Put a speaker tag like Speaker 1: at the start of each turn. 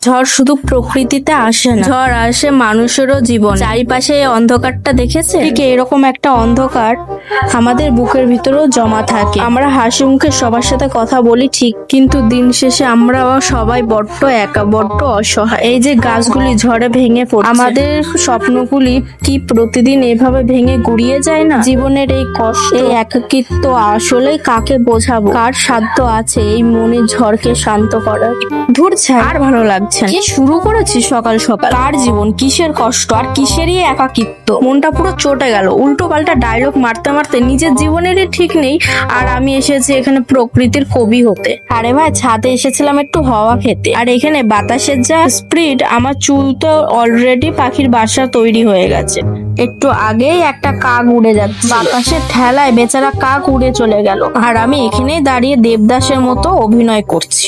Speaker 1: ঝড় শুধু প্রকৃতিতে আসে না, ঝড় আসে মানুষেরও জীবন। চারিপাশে এই অন্ধকারটা দেখেছে, ঠিক এরকম একটা অন্ধকার আমাদের বুকের ভিতরেও জমা থাকে। আমরা হাসি মুখে সবার সাথে কথা বলি ঠিক, কিন্তু দিন শেষে আমরাও সবাই বড্ড একা, বড্ড অসহায়। এই যে গাছগুলি ঝড়ে ভেঙে পড়ছে, আমাদের স্বপ্নগুলি কি প্রতিদিন এভাবে ভেঙে গুড়িয়ে যায় না? জীবনের এই কষ্ট, এই একাকিত্ব আসলে কাকে বোঝাবো? কার সাধ্য আছে এই মনের ঝড়কে শান্ত করার? ধুর ছাড়, আর ভালো লাগছে না। কি শুরু করেছি সকাল সকাল? কার জীবন, কিসের কষ্ট আর কিসেরই একাকিত্ব? মনটা পুরো চটে গেল। উল্টো পাল্টা ডায়লগ মারতে মারতে নিজের জীবনেরই ঠিক নেই, আর আমি এসেছি এখানে প্রকৃতির কবি হতে। আরে ভাই, ছাদে এসেছিলাম একটু হাওয়া খেতে, আর এখানে বাতাসের যা স্পিড, আমার চুল তো অলরেডি পাখির বাসা তৈরি হয়ে গেছে। একটু আগেই একটা কাক উড়ে যাচ্ছে, বাতাসের ঠেলায় বেচারা কাক উড়ে চলে গেল, আর আমি এখানেই দাঁড়িয়ে দেবদাসের মতো অভিনয় করছি।